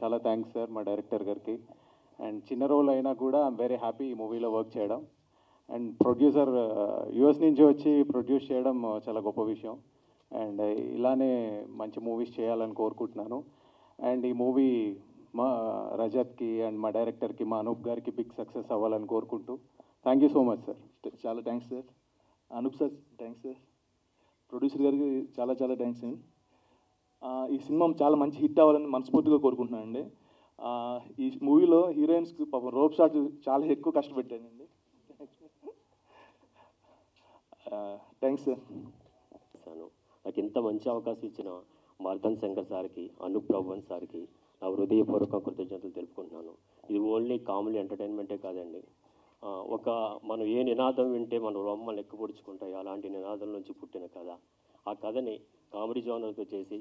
చాలా thanks sir మా director గారికి. అండ్ చిన్న రోల్ అయినా కూడా ఐఎమ్ వెరీ హ్యాపీ ఈ మూవీలో వర్క్ చేయడం. అండ్ ప్రొడ్యూసర్ యూఎస్ నుంచి వచ్చి ప్రొడ్యూస్ చేయడం చాలా గొప్ప విషయం. అండ్ ఇలానే మంచి మూవీస్ చేయాలని కోరుకుంటున్నాను. అండ్ ఈ మూవీ మా రజత్కి అండ్ మా డైరెక్టర్కి మా అనూప్ గారికి బిగ్ సక్సెస్ అవ్వాలని కోరుకుంటూ thank you so much sir. చాలా thanks sir. Anoop sir thanks sir. Producer గారికి చాలా చాలా థ్యాంక్స్ అండి. ఈ సినిమా చాలా మంచి హిట్ అవ్వాలని మనస్ఫూర్తిగా కోరుకుంటున్నానండి. ఈ మూవీలో హీరోయిన్స్కి పాపం రోప్ షాట్ చాలా ఎక్కువ కష్టపెట్టానండి. Thanks sir. నాకు ఇంత మంచి అవకాశం ఇచ్చిన మార్దన్ శంకర్ సార్కి, అనూప్ ప్రభన్ సార్కి నా హృదయపూర్వక కృతజ్ఞతలు తెలుపుకుంటున్నాను. ఇది ఓన్లీ కామెడీ ఎంటర్టైన్మెంటే కాదండి. మనం ఏ నినాదం వింటే మన రొమ్మలు ఎక్కుపొడుచుకుంటాయి, అలాంటి నినాదం నుంచి పుట్టిన కథ. ఆ కథని కామెడీ జోనర్తో చేసి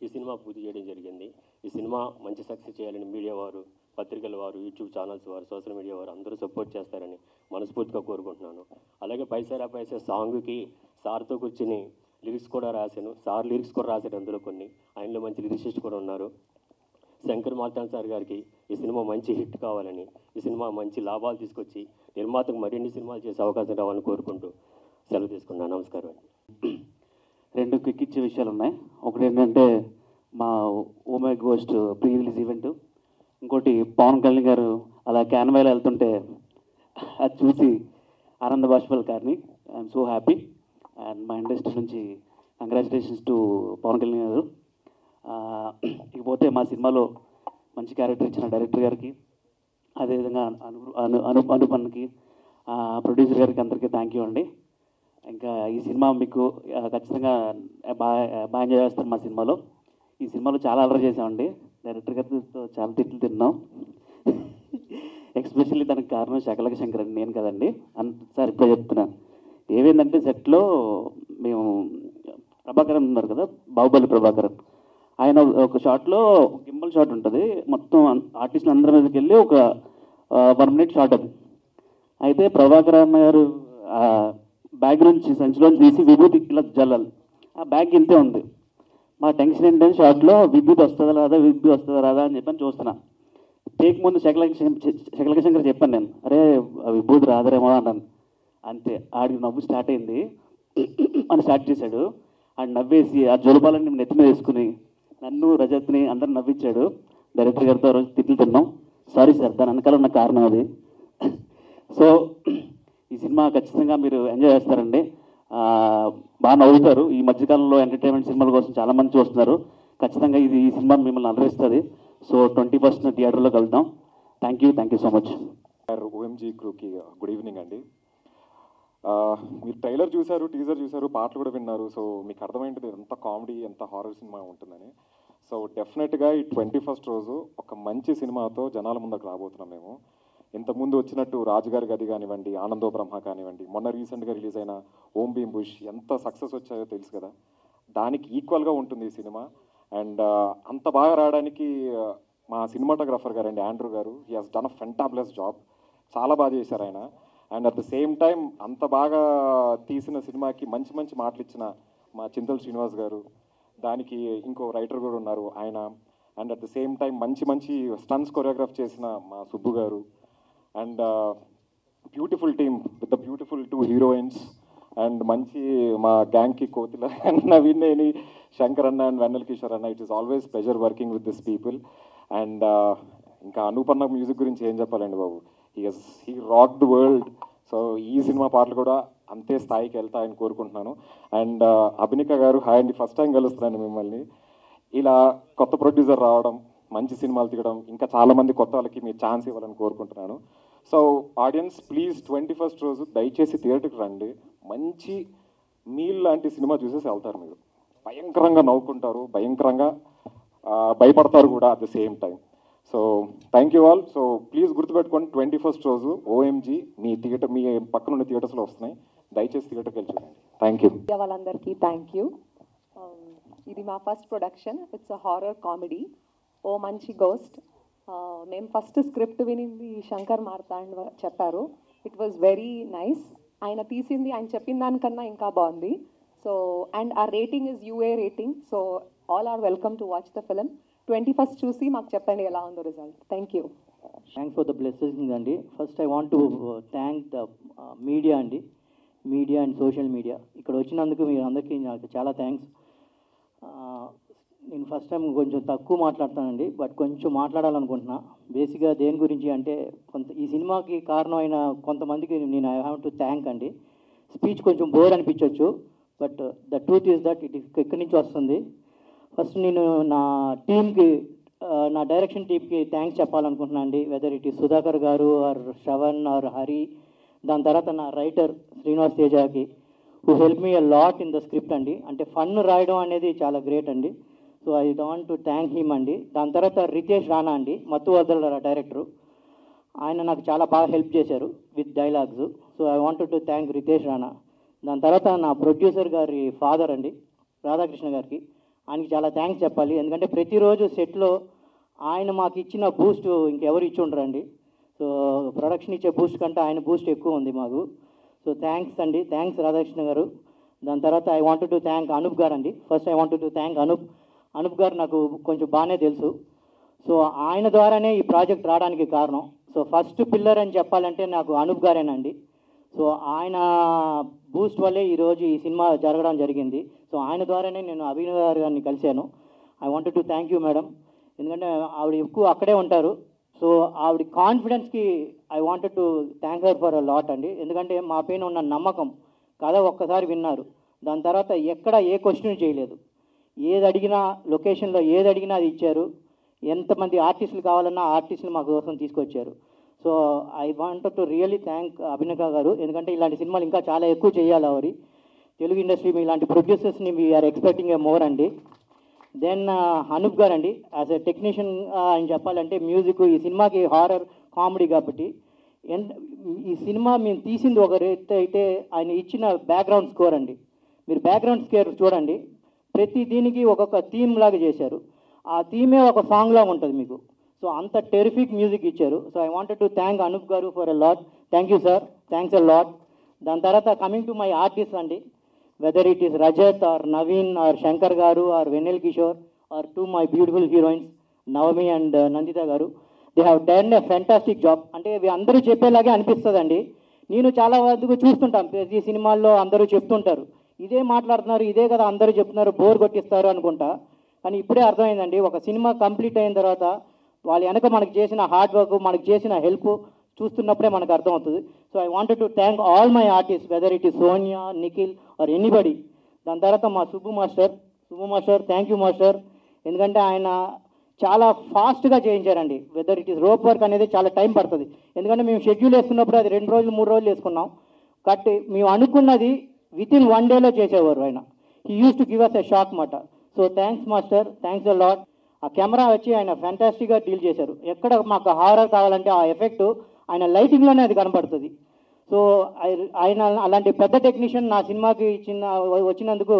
ఈ సినిమా పూర్తి చేయడం జరిగింది. ఈ సినిమా మంచి సక్సెస్ చేయాలని మీడియా వారు, పత్రికల వారు, యూట్యూబ్ ఛానల్స్ వారు, సోషల్ మీడియా వారు అందరూ సపోర్ట్ చేస్తారని మనస్ఫూర్తిగా కోరుకుంటున్నాను. అలాగే పైసా పైసా సాంగ్కి సార్తో కూర్చుని లిరిక్స్ కూడా రాశాను. సార్ లిరిక్స్ కూడా రాశారు అందులో కొన్ని. ఆయనలో మంచి లిరిసిస్ట్ కూడా ఉన్నారు. శంకర్ మార్తాన్ సార్ గారికి ఈ సినిమా మంచి హిట్ కావాలని, ఈ సినిమా మంచి లాభాలు తీసుకొచ్చి నిర్మాతకు మరిన్ని సినిమాలు చేసే అవకాశం రావాలని కోరుకుంటూ సెలవు తీసుకున్నాను. నమస్కారం. రెండు క్విక్ ఇచ్చే విషయాలు ఉన్నాయి. ఒకటి ఏంటంటే మా oh my ghost pre release event. ఇంకోటి పవన్ కళ్యాణ్ గారు అలా క్యాన్వాలో వెళ్తుంటే అది చూసి ఆనంద బాష్పాల్ గారిని ఐఎమ్ సో హ్యాపీ. అండ్ మా ఇండస్ట్రీ నుంచి కంగ్రాచులేషన్స్ టు పవన్ కళ్యాణ్ గారు. ఇకపోతే మా సినిమాలో మంచి క్యారెక్టర్ ఇచ్చిన డైరెక్టర్ గారికి, అదేవిధంగా అనుపన్కి, ప్రొడ్యూసర్ గారికి అందరికీ థ్యాంక్ యూ అండి. ఇంకా ఈ సినిమా మీకు ఖచ్చితంగా బాగా ఎంజాయ్ చేస్తారు. మా సినిమాలో ఈ సినిమాలో చాలా అలర్ చేసామండి. డైరెక్టర్ గారితో చాలా తిట్లు తిన్నాం. ఎస్పెషల్లీ దానికి కారణం శకలక శంకర్ అండి, నేను కదండి. సార్ ఇప్పుడే చెప్తున్నాను. ఏమైందంటే సెట్లో మేము ప్రభాకరన్ ఉన్నారు కదా, బాహుబలి ప్రభాకరన్, ఆయన ఒక షాట్లో గింబల్ షాట్ ఉంటుంది. మొత్తం ఆర్టిస్టులు అందరి మీదకి వెళ్ళి ఒక 1 minute షాట్ అది. అయితే ప్రభాకరన్ గారు బ్యాగ్ నుంచి సంచిలోంచి తీసి విభూతి ఇలా జల్లాలి. ఆ బ్యాగ్ ఇంతే ఉంది. మా టెన్షన్ ఏంటంటే షాట్లో విభూతి వస్తుందా రాదా, విభూతి వస్తుందా రాదా అని చెప్పని చూస్తున్నా. టేక్ ముందు శకలక శంకర్ చెప్పాను నేను, అరే విభూతి రాదరేమో అన్నాను. అంతే, ఆడికి నవ్వు స్టార్ట్ అయింది అని స్టార్ట్ చేశాడు. ఆడు నవ్వేసి ఆ జోలపాలని నెత్తి మీద వేసుకుని నన్ను రజత్ని అందరిని నవ్వించాడు. డైరెక్టర్ గారితో ఆ రోజు తిట్లు తిన్నాం. సారీ సార్, దాని వెనకాల ఉన్న కారణం అది. సో ఈ సినిమా ఖచ్చితంగా మీరు ఎంజాయ్ చేస్తారండి, బాగా నవ్వుతారు. ఈ మధ్యకాలంలో ఎంటర్టైన్మెంట్ సినిమాల కోసం చాలామంది చూస్తున్నారు. ఖచ్చితంగా ఈ సినిమా మిమ్మల్ని అలరిస్తుంది. సో 21st థియేటర్లో కలుద్దాం. Thank you so much. OMG క్రూకి గుడ్ ఈవినింగ్ అండి. మీరు ట్రైలర్ చూశారు, టీజర్ చూశారు, పాటలు కూడా విన్నారు. సో మీకు అర్థమైంది ఎంత కామెడీ, ఎంత హారర్ సినిమా ఉంటుందని. సో డెఫినెట్గా ఈ 21st రోజు ఒక మంచి సినిమాతో జనాల ముందుకు రాబోతున్నాం మేము. ఇంతకుముందు వచ్చినట్టు రాజుగారి గది కానివ్వండి, ఆనందో బ్రహ్మ కానివ్వండి, మొన్న రీసెంట్గా రిలీజ్ అయిన ఓం భీమ్ బుష్ ఎంత సక్సెస్ వచ్చాయో తెలుసు కదా. దానికి ఈక్వల్గా ఉంటుంది ఈ సినిమా. అండ్ అంత బాగా రావడానికి మా సినిమాటోగ్రాఫర్ గారండి ఆండ్రూ గారు, he has done a fantabulous job. చాలా బాగా చేశారు ఆయన. And at the same time అంత బాగా తీసిన సినిమాకి మంచి మంచి మాటలు ఇచ్చిన మా చింతల శ్రీనివాస్ గారు, దానికి ఇంకో రైటర్ కూడా ఉన్నారు ఆయన. And at the same time మంచి మంచి స్టన్స్ కొరియోగ్రాఫ్ చేసిన మా సుబ్బు గారు. And beautiful team with the beautiful 2 heroines. And మంచి మా గ్యాంగ్కి కోతిల నవీన్ నేని, శంకర్ అన్న అండ్ వెన్నెల కిషోర్ అన్న. It is always pleasure working with this people. And ఇంకా అనూపన్న మ్యూజిక్ గురించి ఏం చెప్పాలండి బాబు, he rock the world. So ఈ సినిమా పాటలు కూడా అంతే స్థాయికి వెళ్తాయని కోరుకుంటున్నాను. అండ్ అభినిక గారు, హాయ్ అండి, ఫస్ట్ టైం కలుస్తున్నాను మిమ్మల్ని. ఇలా కొత్త ప్రొడ్యూసర్ రావడం, మంచి సినిమాలు తీయడం, ఇంకా చాలామంది కొత్త వాళ్ళకి మీరు ఛాన్స్ ఇవ్వాలని కోరుకుంటున్నాను. సో ఆడియన్స్ ప్లీజ్ 21st రోజు దయచేసి థియేటర్కి రండి. మంచి మీల్ లాంటి సినిమా చూసేసి వెళ్తారు. మీరు భయంకరంగా నవ్వుకుంటారు, భయంకరంగా భయపడతారు కూడా at the same time. So thank you all. So please గుర్తుపెట్టుకోండి, 21st రోజు ఓఎంజీ మీ థియేటర్, మీ పక్కన ఉన్న థియేటర్స్లో వస్తున్నాయి. దయచేసి థియేటర్కి వెళ్ళి చూడండి. Thank you. వాళ్ళందరికీ థ్యాంక్ యూ. ఇది మా first production. It's a horror comedy, ఓ మంచి గోస్ట్. మేము ఫస్ట్ స్క్రిప్ట్ వినింది శంకర్ మార్తాండ్ చెప్పారు. It was very nice. ఆయన తీసింది ఆయన చెప్పిన దానికన్నా ఇంకా బాగుంది. సో అండ్ ఆ rating is UA rating. So all are welcome to watch the film. 21st చూసి మాకు చెప్పండి ఎలా ఉందో result. Thank you. Thanks for the blessing అండి. First I want to thank the media అండి, మీడియా అండ్ సోషల్ మీడియా. ఇక్కడ వచ్చినందుకు మీరు అందరికీ నాకు చాలా థ్యాంక్స్. నేను ఫస్ట్ టైం కొంచెం తక్కువ మాట్లాడతానండి, బట్ కొంచెం మాట్లాడాలనుకుంటున్నా. బేసిక్గా దేని గురించి అంటే ఈ సినిమాకి కారణమైన కొంతమందికి నేను ఐ హ్యావ్ టు థ్యాంక్ అండి. స్పీచ్ కొంచెం బోర్ అనిపించవచ్చు, but the truth is that it ఎక్కడి నుంచి వస్తుంది. ఫస్ట్ నేను నా టీమ్కి, నా డైరెక్షన్ టీమ్కి థ్యాంక్స్ చెప్పాలనుకుంటున్నాను అండి. వెదర్ ఇట్ ఈస్ సుధాకర్ గారు ఆర్ శ్రవణ్ ఆర్ హరి, దాని తర్వాత నా రైటర్ శ్రీనివాస్ తేజాకి who help me a lot in the script అండి. అంటే ఫన్ రాయడం అనేది చాలా గ్రేట్ అండి. So I want to thank him అండి. దాని తర్వాత రితేష్ రాణా అండి, మత్తు వదల డైరెక్టరు. ఆయన నాకు చాలా బాగా హెల్ప్ చేశారు with dialogues. So I want to thank Ritesh Rana. దాని తర్వాత నా ప్రొడ్యూసర్ గారి ఫాదర్ అండి, రాధాకృష్ణ గారికి, ఆయనకి చాలా థ్యాంక్స్ చెప్పాలి. ఎందుకంటే ప్రతిరోజు సెట్లో ఆయన మాకు ఇచ్చిన బూస్ట్ ఇంకెవరు ఇచ్చి ఉండరండి. సో ప్రొడక్షన్ ఇచ్చే బూస్ట్ కంటే ఆయన బూస్ట్ ఎక్కువ ఉంది మాకు. సో థ్యాంక్స్ అండి, థ్యాంక్స్ రాధాకృష్ణ గారు. దాని తర్వాత I want to thank Anoop garu అండి. First I want to thank Anoop garu నాకు కొంచెం బాగానే తెలుసు. సో ఆయన ద్వారానే ఈ ప్రాజెక్ట్ రావడానికి కారణం. సో ఫస్ట్ పిల్లర్ అని చెప్పాలంటే నాకు అనూప్ గారేనండి. సో ఆయన బూస్ట్ వల్లే ఈరోజు ఈ సినిమా జరగడం జరిగింది. సో ఆయన ద్వారానే నేను అభినవ్ గారిని కలిశాను. I want to thank you madam, ఎందుకంటే ఆవిడ ఎక్కువ అక్కడే ఉంటారు. సో ఆవిడ కాన్ఫిడెన్స్కి I wanted to thank her for a lot అండి. ఎందుకంటే మా పైన ఉన్న నమ్మకం, కథ ఒక్కసారి విన్నారు, దాని తర్వాత ఎక్కడ ఏ క్వశ్చన్ చేయలేదు. ఏది అడిగినా, లొకేషన్లో ఏది అడిగినా అది ఇచ్చారు. ఎంతమంది ఆర్టిస్టులు కావాలన్నా ఆర్టిస్టులు మా కోసం తీసుకొచ్చారు. So I want to really thank Abhinav గారు, ఎందుకంటే ఇలాంటి సినిమాలు ఇంకా చాలా ఎక్కువ చేయాలి అవరి తెలుగు ఇండస్ట్రీ. మీ ఇలాంటి ప్రొడ్యూసర్స్ని వీఆర్ ఎక్స్పెక్టింగ్ ఏ మోర్ అండి. దెన్ అనూప్ గారు అండి, యాజ్ ఎ టెక్నీషియన్ అని చెప్పాలంటే మ్యూజిక్, ఈ సినిమాకి హారర్ కామెడీ కాబట్టి ఈ సినిమా మేము తీసింది ఒక రేట్ అయితే, ఆయన ఇచ్చిన బ్యాక్గ్రౌండ్ స్కోర్ అండి, మీరు బ్యాక్గ్రౌండ్ స్కోర్ చూడండి, ప్రతి దీనికి ఒక్కొక్క థీమ్ లాగా చేశారు. ఆ థీమే ఒక సాంగ్ లాగా ఉంటుంది మీకు. సో అంత టెరిఫిక్ మ్యూజిక్ ఇచ్చారు. So I wanted to thank Anoop garu for a lot. Thank you sir, thanks a lot. దాని తర్వాత కమింగ్ టు మై ఆర్టిస్ట్ అండి, whether it is Rajat or Naveen or Shankar Garu or Venel Kishore or two my beautiful heroines Navami and Nandita Garu, they have done a fantastic job. అంటే ఇవి అందరూ చెప్పేలాగే అనిపిస్తుందండి. నేను చాలా వరకు చూస్తుంటాం, ప్రతి సినిమాల్లో అందరూ చెప్తుంటారు, ఇదే మాట్లాడుతున్నారు, ఇదే కదా అందరూ చెప్తున్నారు, బోర్ కొట్టిస్తారు అనుకుంటా. కానీ ఇప్పుడే అర్థమైందండి, ఒక సినిమా కంప్లీట్ అయిన తర్వాత వాళ్ళ వెనక మనకు చేసిన హార్డ్ వర్క్, మనకు చేసిన హెల్ప్ చూస్తున్నప్పుడే మనకు అర్థమవుతుంది. So I wanted to thank all my artist, whether it is Sonia, Nikhil or anybody. దాని తర్వాత మా Subbu master thank you master, ఎందుకంటే ఆయన చాలా ఫాస్ట్గా చేయించారండి. Whether it is rope work అనేది చాలా టైం పడుతుంది, ఎందుకంటే మేము షెడ్యూల్ వేసుకున్నప్పుడు అది 2 రోజులు 3 రోజులు వేసుకున్నాం. కాబట్టి మేము అనుకున్నది వితిన్ 1 డేలో చేసేవారు ఆయన. He use to give us a shock మాట. So thanks master, thanks a lot. ఆ కెమెరా వచ్చి ఆయన ఫ్యాంటాస్టిక్గా డీల్ చేశారు. ఎక్కడ మాకు హారర్ కావాలంటే ఆ ఎఫెక్ట్ ఆయన లైటింగ్లోనే అది కనబడుతుంది. సో ఆయన అలాంటి పెద్ద టెక్నీషియన్ నా సినిమాకి వచ్చినందుకు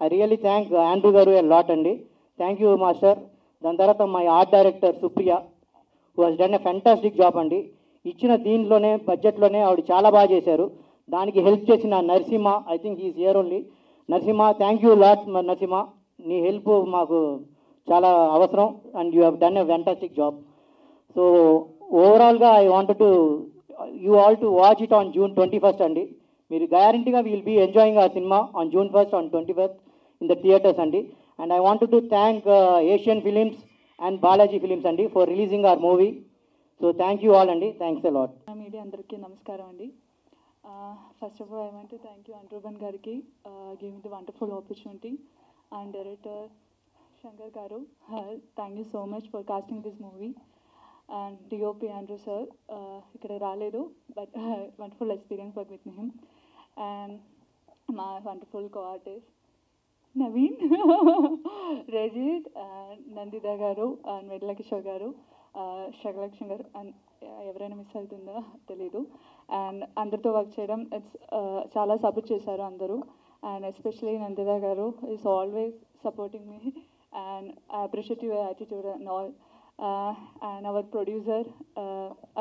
ఐ రియల్లీ థ్యాంక్ ఆండ్రూ గారు ఎ లాట్ అండి. Thank you master. దాని తర్వాత my art director Supriya who has done a fantastic job అండి. ఇచ్చిన దీంట్లోనే బడ్జెట్లోనే ఆవిడ చాలా బాగా చేశారు. దానికి హెల్ప్ చేసిన Narasimha, I think is here only. Narasimha, thank you lot Narasimha, నీ హెల్ప్ మాకు చాలా అవసరం and you have done a fantastic job. So ఓవరాల్గా I wanted to you all to watch it on June 21st అండి. మీరు గ్యారంటీగా విల్ బీ ఎంజాయింగ్ ఆ cinema ఆన్ June 1st, on 21st in the theatres అండి. And I wanted to thank Asian films and Balaji films అండి for releasing hour movie. So thank you all అండి, thanks a lot. Media అందరికీ నమస్కారం అండి. First of all I want to thank you Anirban గారికి giving the wonderful opportunity and director Shankar garu, thank you so much for casting this movie. And DOP Andrew sir ఇక్కడ రాలేదు, but wonderful experience work with him. And మా wonderful co-artist Naveen, Rajith, Nandita garu and వెడ్ల Kishore గారు, శగలక్ష్మి గారు, and ఎవరైనా miss అవుతుందో తెలీదు. And అందరితో work చేయడం చాలా సపోర్ట్ చేశారు అందరూ. And especially Nandita garu is always supporting me and I appreciate your attitude and all. And our producer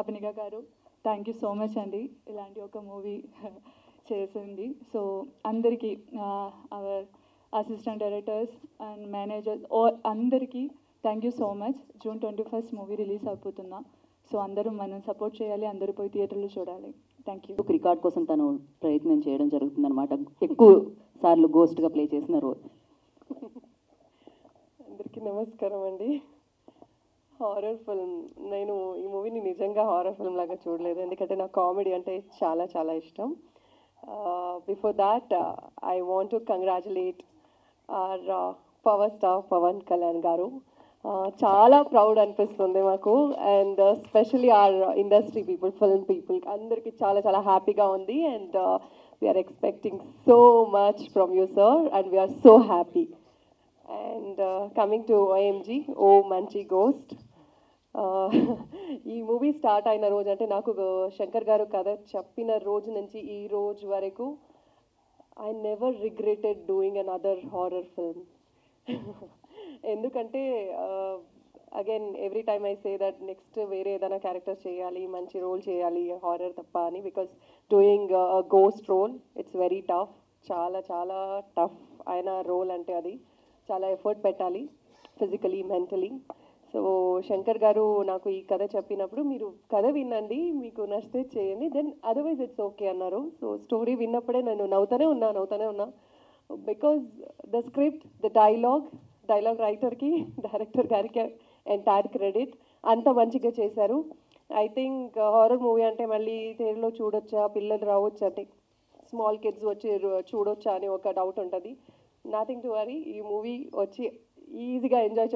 Abhinika garu, thank you so much అండి ఇలాంటి ఒక మూవీ చేసింది. సో అందరికీ, our assistant directors and managers అందరికీ thank you so much. June 21st movie release అయిపోతున్నా. So అందరూ మనం support చేయాలి, అందరూ పోయి థియేటర్లో చూడాలి. Thank you. రికార్డ్ కోసం తను ప్రయత్నం చేయడం జరుగుతుందన్నమాట. ఎక్కువ సార్లు గోస్ట్గా ప్లే చేసిన రోల్. అందరికీ నమస్కారం అండి. హారర్ ఫిల్మ్, నేను ఈ మూవీని నిజంగా హారర్ ఫిల్మ్ లాగా చూడలేదు, ఎందుకంటే నాకు కామెడీ అంటే చాలా చాలా ఇష్టం. Before that I want to congratulate our power star Pawan Kalyan garu. చాలా ప్రౌడ్ అనిపిస్తుంది మాకు, and specially our industry people, film people అందరికీ చాలా చాలా హ్యాపీగా ఉంది. And we're expecting so much from you sir, and we're so happy. And coming to OMG, ఓ మంచి గోస్ట్. ఈ మూవీ స్టార్ట్ అయిన రోజు, అంటే నాకు శంకర్ గారు కథ చెప్పిన రోజు నుంచి ఈ రోజు వరకు I never regretted doing another horror film. ఎందుకంటే again every time I say that next వేరే ఏదైనా క్యారెక్టర్ చేయాలి, మంచి రోల్ చేయాలి హారర్ తప్ప అని. Because doing ghost role it's very tough, చాలా చాలా టఫ్ అయిన రోల్. అంటే అది చాలా ఎఫర్ట్ పెట్టాలి ఫిజికలీ, మెంటలీ. సో శంకర్ గారు నాకు ఈ కథ చెప్పినప్పుడు, మీరు కథ వినండి, మీకు నచ్చితే చేయండి, దెన్ అదర్వైజ్ ఇట్స్ ఓకే అన్నారు. సో స్టోరీ విన్నప్పుడే నేను నవ్వుతూనే ఉన్నా. Because the script, the dialogue రైటర్కి, డైరెక్టర్ గారికి ఎంటైర్ క్రెడిట్. అంత మంచిగా చేశారు. ఐ థింక్ హారర్ మూవీ అంటే మళ్ళీ థియేటర్లో చూడొచ్చా, పిల్లలు రావచ్చా, అంటే స్మాల్ కిడ్స్ వచ్చి చూడొచ్చా అని ఒక డౌట్ ఉంటుంది. నథింగ్ టు వరీ, ఈ మూవీ వచ్చి ఈజీగా ఎంజాయ్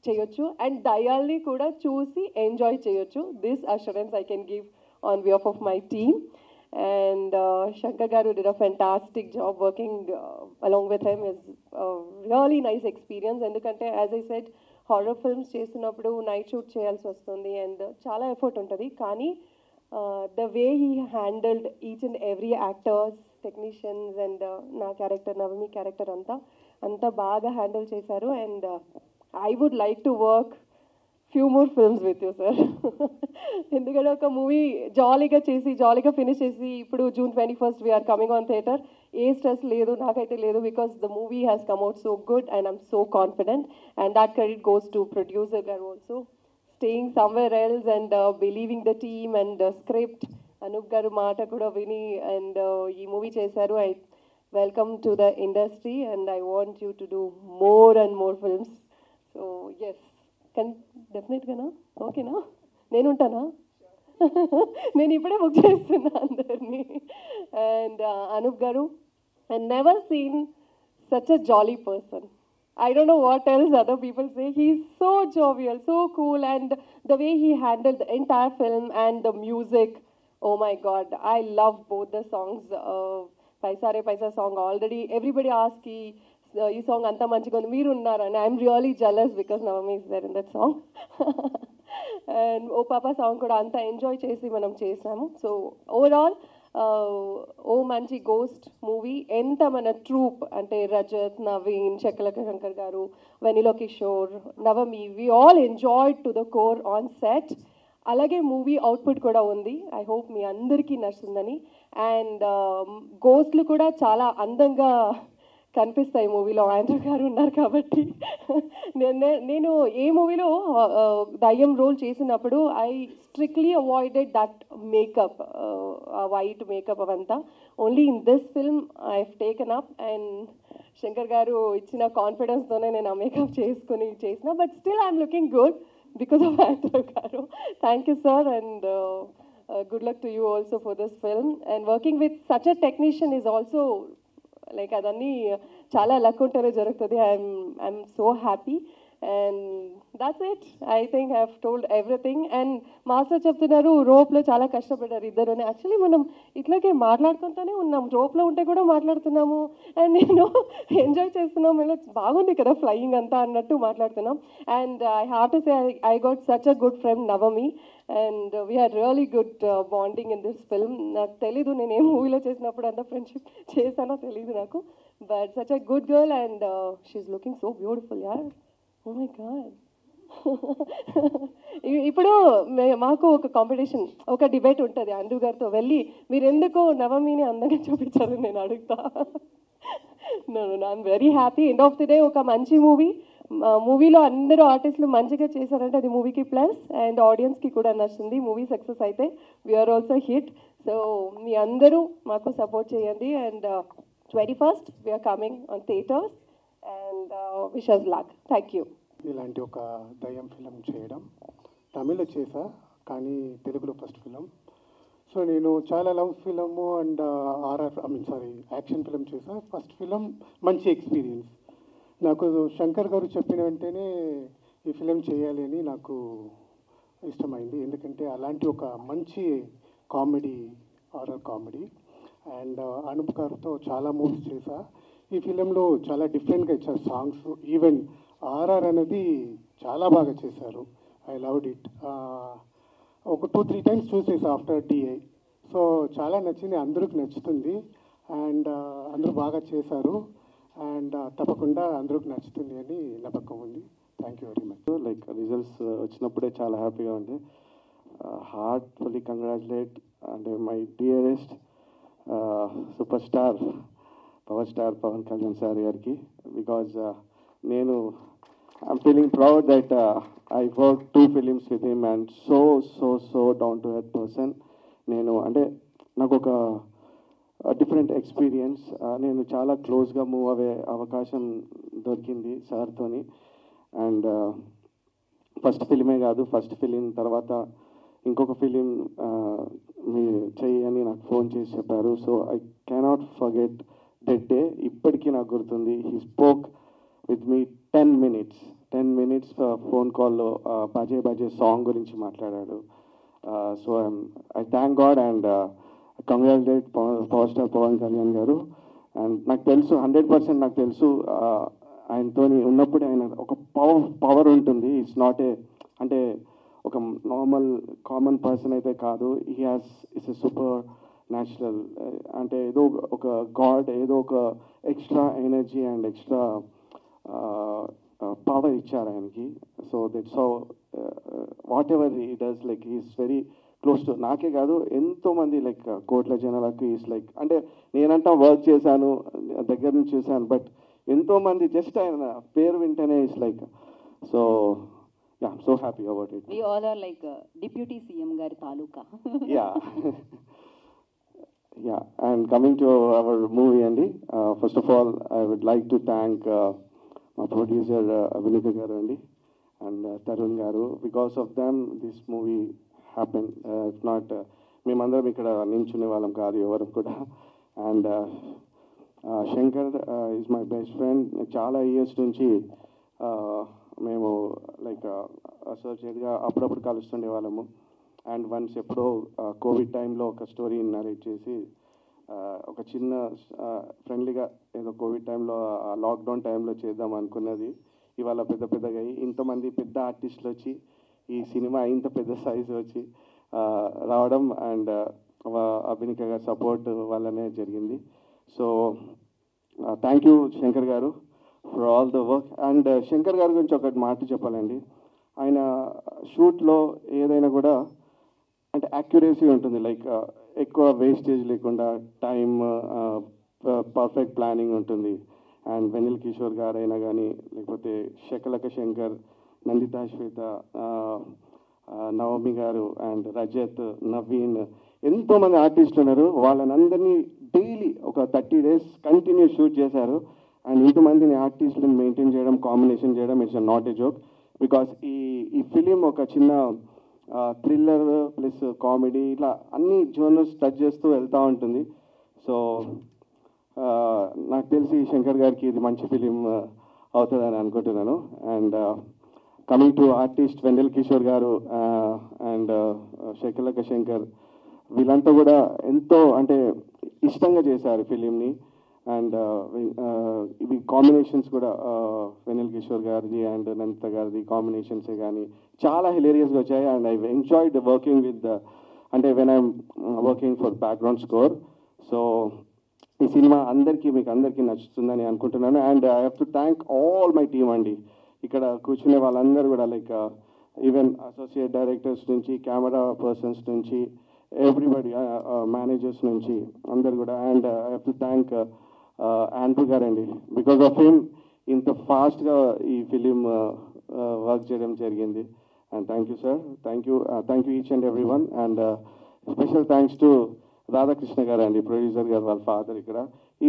చేయొచ్చు, అండ్ దయాల్ని కూడా చూసి ఎంజాయ్ చేయొచ్చు. This assurance I can give on behalf of my team. And Shankar Garu did a fantastic job working along with him. Is a really nice experience. Endukante as I said, horror films చేస్తున్నప్పుడు night shoot చేయాల్సి వస్తుంది, and చాలా effort ఉంటుంది. కానీ the way he handled each and every actors, technicians, and నా character, Navami character అంతా బాగా handle చేశారు. And I would like to work few more films with you, sir. ఎందుకంటే ఒక మూవీ జాలీగా చేసి జాలీగా ఫినిష్ చేసి ఇప్పుడు June 21st we're coming on theatre. ఏ స్ట్రెస్ లేదు, నాకైతే లేదు, because the movie has come out so good and I'm so confident. And that credit goes to producer garu also, staying somewhere else and believing the team and script. Anoop garu మాట కూడా విని and ఈ movie చేశారు. I welcome to the industry and I want you to do more and more films. So yes, డెఫినెట్గానా? ఓకేనా? నేను ఉంటానా? నేను ఇప్పుడే బుక్ చేస్తున్నా అందరినీ. అండ్ అనూప్ గారు, I never seen such a jolly person. I don't know what else other people say. He's so jovial, so cool, and the way he handled the entire film and the music, oh my God, I love both the songs. Paisa Re Paisa song, already everybody asked ఈ song అంతా మంచిగా ఉంది, మీరు ఉన్నారని. I'm really jealous because Navami is there in that song. And ఓ పాపా song కూడా అంతా ఎంజాయ్ చేసి మనం చేసాము. సో ఓవరాల్ ఓ మంచి గోస్ట్ మూవీ ఎంత మన ట్రూప్ అంటే రజత్, నవీన్, చక్రలక Shankar garu, Vennela Kishore, Navami, we all enjoyed to the core on set. అలాగే మూవీ అవుట్పుట్ కూడా ఉంది. ఐ హోప్ మీ అందరికీ నచ్చుతుందని. అండ్ గోస్ట్లు కూడా చాలా అందంగా కనిపిస్తాయి మూవీలో, ఆండ్రూ గారు ఉన్నారు కాబట్టి. నేను ఏ మూవీలో దయ్యం రోల్ చేసినప్పుడు I strictly avoided that makeup, white makeup అవంతా. Only in this film I have taken up, and Shankar garu ఇచ్చిన కాన్ఫిడెన్స్తోనే నేను ఆ మేకప్ చేసుకుని చేసిన. But still I'm looking good because of Andrew garu. Thank you sir, and good luck to you also for this film. And working with such a technician is also like అదన్నీ చాలా luck ఉంటేనే జరుగుతుంది. I'm so happy. And that's it. I think I have told everything. And master చెప్తున్నారు రోప్లో చాలా కష్టపడ్డారు ఇద్దరు అని. Actually మనం ఇట్లాగే మాట్లాడుకుంటూనే ఉన్నాం, రోప్లో ఉంటే కూడా మాట్లాడుతున్నాము, అండ్ నేను ఎంజాయ్ చేస్తున్నాం, బాగుంది కదా ఫ్లయింగ్ అంతా అన్నట్టు మాట్లాడుతున్నాం. And I have to say I got such a good friend Navami, and we had really good bonding in this film. నాకు తెలీదు నేను ఏ మూవీలో చేసినప్పుడు అంత ఫ్రెండ్షిప్ చేశానో తెలీదు నాకు. But such a good girl, and she's looking so beautiful యార్. Oh my God. ఇప్పుడు మాకు ఒక కాంపిటీషన్, ఒక డిబేట్ ఉంటుంది ఆండ్రూ గారితో వెళ్ళి, మీరు ఎందుకు నవమిని అందంగా చూపించారు నేను అడుగుతా. I'm very happy. End of the day ఒక మంచి మూవీ మూవీలో అందరూ ఆర్టిస్టులు మంచిగా చేశారంటే అది మూవీకి ప్లస్ అండ్ ఆడియన్స్కి కూడా నచ్చింది. మూవీ సక్సెస్ అయితే వీఆర్ ఆల్సో హిట్. సో మీ అందరూ మాకు సపోర్ట్ చేయండి. And 21st we're coming on theatres and wishes luck. Thank you. ఇలాంటి ఒక దయ్యం ఫిలిం చేయడం తమిళ్లో చేశా, కానీ తెలుగులో ఫస్ట్ ఫిలిం. సో నేను చాలా love film and action film చేశా. ఫస్ట్ ఫిలిం మంచి ఎక్స్పీరియన్స్. నాకు శంకర్ గారు చెప్పిన వెంటనే ఈ ఫిలిం చేయాలి అని నాకు ఇష్టమైంది. ఎందుకంటే అలాంటి ఒక మంచి comedy, horror comedy. And Anup గారితో చాలా మూవీస్ చేశా. ఈ ఫిలింలో చాలా డిఫరెంట్గా ఇచ్చారు సాంగ్స్. ఈవెన్ ఆర్ఆర్ అనేది చాలా బాగా చేశారు. I loved it. ఒక 2-3 టైమ్స్ చూసేసా ఆఫ్టర్ డిఐ. సో చాలా నచ్చింది, అందరికి నచ్చుతుంది. అండ్ అందరూ బాగా చేశారు. అండ్ తప్పకుండా అందరికి నచ్చుతుంది అని నమ్మకం ఉంది. Thank you very much. Like results వచ్చినప్పుడే చాలా హ్యాపీగా ఉంది. హార్ట్ఫుల్లీ కంగ్రాచులేట్ అంటే my dearest super star power star Pawan Kalyan sir గారికి. బికాజ్ నేను I'm feeling proud that I work 2 films with him and so down to earth person. నేను అంటే నాకు ఒక డిఫరెంట్ ఎక్స్పీరియన్స్. నేను చాలా క్లోజ్గా మూవ్ అయ్యే అవకాశం దొరికింది సార్తోని. అండ్ ఫస్ట్ ఫిలిమే కాదు, ఫస్ట్ ఫిలిం తర్వాత ఇంకొక ఫిలిం మీరు చెయ్యి అని నాకు ఫోన్ చేసి చెప్పారు. So I cannot forget that day. ఇప్పటికీ నాకు గుర్తుంది. He spoke with me 10 minutes phone కాల్లో బాజే సాంగ్ గురించి మాట్లాడాడు. So I thank God and congratulate power star Pawan Kalyan garu. And నాకు తెలుసు 100% నాకు తెలుసు ఆయనతో ఉన్నప్పుడే ఆయన ఒక పవర్ ఉంటుంది. ఇట్స్ నాట్ ఏ అంటే ఒక నార్మల్ కామన్ పర్సన్ అయితే కాదు. ఇట్స్ ఎ సూపర్ న్యాచురల్ అంటే ఏదో ఒక గాడ్, ఏదో ఒక extra energy and extra power ఇచ్చారు ఆయనకి. So that's how what ever he does like he's very close to, నాకే కాదు ఎంతోమంది లైక్ కోట్ల జనాలకు ఈస్ లైక్ అంటే నేనంటా వర్క్ చేశాను, దగ్గర నుంచి చూశాను, బట్ ఎంతోమంది జస్ట్ ఆయన పేరు వింటేనే is like. So yeah, so happy about it. We all are like deputy CM గారి తాలూకా. Yeah, and coming to our movie, Andy, first of all, I would like to thank my producer Avinika garu and Tarun garu. Because of them, this movie happened. If not, మేమందరం ఇక్కడ నించునే వాళ్ళం కాదు ఎవరు కూడా. And Shankar is my best friend. చాలా years నుంచి మేము like అసోసియేట్గా అప్పుడప్పుడు కలుస్తుండే వాళ్ళము. అండ్ వన్స్ ఎప్పుడో కోవిడ్ టైంలో ఒక స్టోరీ నరేట్ చేసి ఒక చిన్న ఫ్రెండ్లీగా ఏదో కోవిడ్ టైంలో లాక్డౌన్ టైంలో చేద్దాం అనుకున్నది ఇవాళ పెద్దగా అయ్యి ఇంతమంది పెద్ద ఆర్టిస్టులు వచ్చి ఈ సినిమా ఇంత పెద్ద సైజు వచ్చి రావడం అండ్ అభినిక గారి సపోర్ట్ వల్లనే జరిగింది. సో థ్యాంక్ యూ శంకర్ గారు for all the work. And Shankar గారి గురించి ఒకటి మాట చెప్పాలండి. ఆయన షూట్లో ఏదైనా కూడా అంటే యాక్యురసీ ఉంటుంది, లైక్ ఎక్కువ వేస్టేజ్ లేకుండా టైం పర్ఫెక్ట్ ప్లానింగ్ ఉంటుంది. అండ్ వెనిల్ కిషోర్ గారు అయినా కానీ లేకపోతే శకలక శంకర్, నందితా శ్వేత, నవమి గారు అండ్ రజత్, నవీన్, ఎంతోమంది ఆర్టిస్టులు ఉన్నారు. వాళ్ళని అందరినీ డైలీ ఒక 30 days కంటిన్యూ షూట్ చేశారు. అండ్ ఇంతమందిని ఆర్టిస్టులను మెయింటైన్ చేయడం, కాంబినేషన్ చేయడం it's not a joke. Because ఈ ఫిలిం ఒక చిన్న థ్రిల్లర్ ప్లస్ కామెడీ ఇట్లా అన్ని జోనర్స్ టచ్ చేస్తూ వెళ్తూ ఉంటుంది. సో నాకు తెలిసి శంకర్ గారికి ఇది మంచి ఫిలిం అవుతుందని అనుకుంటున్నాను. And coming to artist Vennela Kishore గారు అండ్ శకలక శంకర్, వీళ్ళంతా కూడా ఎంతో అంటే ఇష్టంగా చేశారు ఫిలింని. అండ్ ఇవి కాంబినేషన్స్ కూడా వెనిల్ కిషోర్ గారిది అండ్ నందిత గారిది కాంబినేషన్సే కానీ చాలా హిలేరియస్గా వచ్చాయి. And I enjoyed working with అంటే when I'm working for background score. So ఈ సినిమా మీకు అందరికీ నచ్చుతుందని అనుకుంటున్నాను. And I have to thank all my team అండి. ఇక్కడ కూర్చునే వాళ్ళందరూ కూడా లైక్ ఈవెన్ అసోసియేట్ డైరెక్టర్స్ నుంచి, కెమెరా పర్సన్స్ నుంచి, ఎవ్రీబడి, మేనేజర్స్ నుంచి అందరు కూడా. And I have to thank Andrew గారండి. బికాస్ ఆఫ్ హిమ్ ఇంత ఫాస్ట్గా ఈ ఫిలిం వర్క్ చేయడం జరిగింది. And thank you sir, thank you each and every one. And special thanks to Radhakrishna గారు అండి, ప్రొడ్యూసర్ గారు, వాళ్ళ ఫాదర్. ఇక్కడ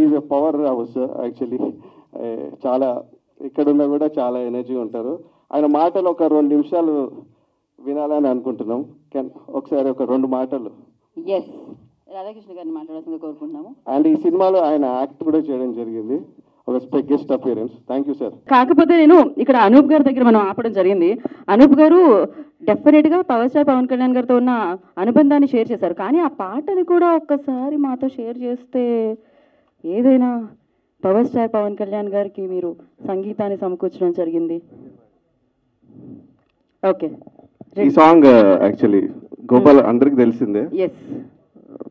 is a power house actually. చాలా ఇక్కడున్నా కూడా చాలా ఎనర్జీ ఉంటారు. ఆయన మాటలు ఒక 2 నిమిషాలు వినాలని అనుకుంటున్నాం. ఒకసారి ఒక 2 మాటలు. ఎస్, రాధాకృష్ణ గారిని మాట్లాడాల్సిందిగా కోరుకుంటున్నాము. అండ్ ఈ సినిమాలో ఆయన యాక్ట్ కూడా చేయడం జరిగింది, ఒక guest appearance. Thank you sir. కాకపోతే నేను ఇక్కడ అనూప్ గారి దగ్గర మనం ఆపడం జరిగింది. అనూప్ గారు డెఫినెట్గా పవర్ స్టార్ పవన్ కళ్యాణ్ గారితో ఉన్న అనుబంధాన్ని షేర్ చేశారు. కానీ ఆ పాటని కూడా ఒక్కసారి మాతో షేర్ చేస్తే, ఏదైనా పవర్ స్టార్ పవన్ కళ్యాణ్ గారికి మీరు సంగీతాన్ని సమకూర్చడం జరిగింది. ఓకే, ఈ సాంగ్ యాక్చువల్లీ గోపాల్ అందరికి తెలిసిందే. ఎస్,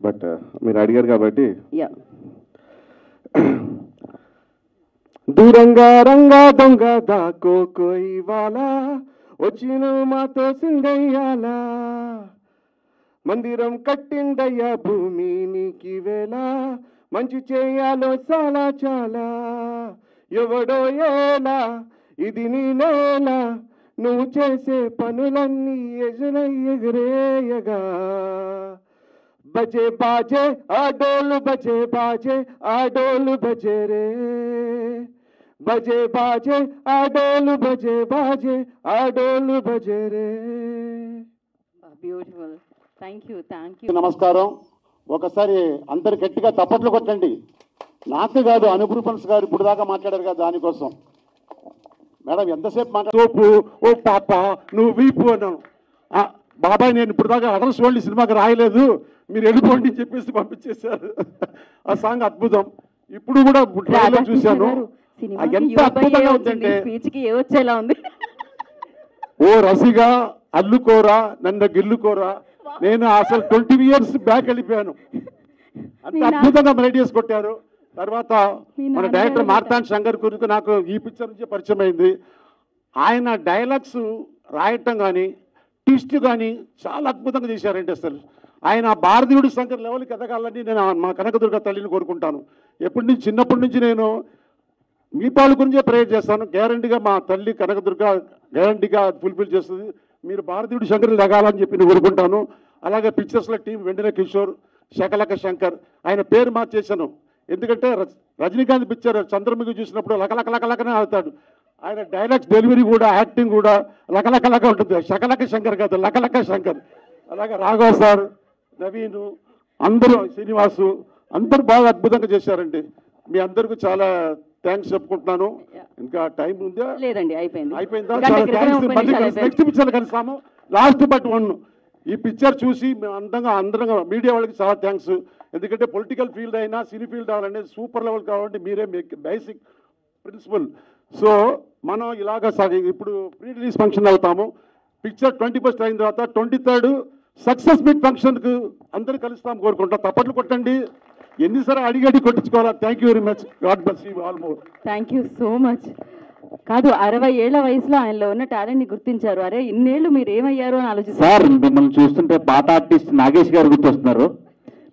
బట్ మీరు అడిగారు కాబట్టి. యా. దూరంగా రంగా దొంగ దాకో ఇవాళ వచ్చిన మాతో సింగయ్యాలా, మందిరం కట్టిందయ్యా భూమి నీకి వేళ, మంచి చేయాలో చాలా చాలా, ఎవడో ఏలా ఇది నీ నేల, నువ్వు చేసే పనులన్నీ ఎగరేయగా, బజే బాజే ఆడోలు బజే బాజే ఆడోలు బజే రే, బజే బాజే ఆడోలు బజే బాజే ఆడోలు బజే రే. Beautiful, thank you. నమస్కారం. ఒకసారి అందరు గట్టిగా తప్పట్లు కొట్టండి. నాకు కాదు, అనుప్రూపన్స్ గారు ఇప్పుడు దాకా మాట్లాడారు కదా, దానికోసం. మేడం ఎంతసేపు మాట్లాడు. ఓ పాప నువ్వు వీపు అన్నాను. బాబాయ్ నేను ఇప్పుడు దాకా అడ్రస్ ఓన్లీ సినిమాకి రాయలేదు, మీరు వెళ్ళిపోండి అని చెప్పేసి పంపించేశారు. ఆ సాంగ్ అద్భుతం. ఇప్పుడు కూడా ట్రైలర్ చూశాను, ఎంత అద్భుతంగా ఉందంటే, వచ్చేలా ఉంది. ఓ రసిగా అల్లుకోరా నన్ను గిల్లుకోరా, నేను అసలు 20 years బ్యాక్ వెళ్ళిపోయాను. అంత అద్భుతంగా మెలోడియస్ కొట్టారు. తర్వాత మన డైరెక్టర్ మార్తాండ్ శంకర్ గురికి నాకు ఈ పిక్చర్ నుంచి పరిచయం అయింది. ఆయన డైలాగ్స్ రాయటం కానీ ట్విస్ట్ కానీ చాలా అద్భుతంగా చేశారండి. అసలు ఆయన భారతీయుడు శంకర్ లెవెల్కి ఎదగాలని నేను మా కనకదుర్గ తల్లిని కోరుకుంటాను. చిన్నప్పటి నుంచి నేను మీ పాలు గురించే ప్రేయర్ చేస్తాను. గ్యారంటీగా మా తల్లి కనకదుర్గ గ్యారంటీగా ఫుల్ఫిల్ చేస్తుంది. మీరు భారతీయుడు శంకర్ లెగాలని చెప్పి నేను కోరుకుంటాను. అలాగే పిక్చర్స్లో టీం వెండిన కిషోర్, శకలక శంకర్, ఆయన పేరు మార్చేశాను. ఎందుకంటే రజనీకాంత్ పిక్చర్ చంద్రముఖి చూసినప్పుడు లకలకలకలకనే అవుతాడు. ఆయన డైలాగ్స్ డెలివరీ కూడా యాక్టింగ్ కూడా లకలకలక ఉంటుంది. శకలక శంకర్ కాదు, లకలక శంకర్. అలాగే రాఘవ సార్, నవీను, అందరూ, శ్రీనివాసు, అందరూ బాగా అద్భుతంగా చేశారండి. మీ అందరికీ చాలా థ్యాంక్స్ చెప్పుకుంటున్నాను. ఇంకా టైం ఉందా? లేదండి, అయిపోయిందా? చాలా థ్యాంక్స్. మళ్ళీ నెక్స్ట్ పిక్చర్ కలుస్తాము. లాస్ట్ బట్ 1 ఈ పిక్చర్ చూసి మేము అందరం మీడియా వాళ్ళకి చాలా థ్యాంక్స్. ఎందుకంటే పొలిటికల్ ఫీల్డ్ అయినా సినీ ఫీల్డ్ అవ్వాలంటే సూపర్ లెవెల్ కావాలంటే మీరే బేసిక్ ప్రిన్సిపల్. సో మనం ఇలాగ ఇప్పుడు ప్రీ రిలీజ్ ఫంక్షన్ అవుతాము. పిక్చర్ 21st అయిన తర్వాత 23rd సక్సెస్ మీట్ ఫంక్షన్కు అందరూ కలుస్తాం కోరుకుంటాం. తప్పట్లు కొట్టండి, ఎన్నిసార్లు అడిగి కొట్టించుకోవాలా. Thank you very much. God bless you all more. Thank you so much. కాదు, 60 ఏళ్ల వయసులో ఆయనలో ఉన్న టాలెంట్ని గుర్తించారు. అరే ఇన్నేళ్ళు మీరు ఏమయ్యారు అని ఆలోచిస్తారు. సార్ మిమ్మల్ని చూస్తుంటే పాత ఆర్టిస్ట్ నాగేష్ గారు గుర్తొస్తున్నారు.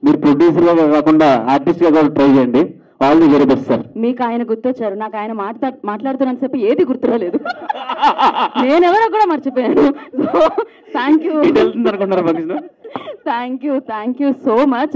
మీరు ప్రొడ్యూసర్గా కాకుండా ఆర్టిస్ట్గా కూడా ట్రై చేయండి. All the very best sir. మీకు ఆయన గుర్తొచ్చారు, నాకు ఆయన మాట్లాడుతున్నంత సేపు ఏది గుర్తురాలేదు. నేనెవరో కూడా మర్చిపోయాను. So thank you so much.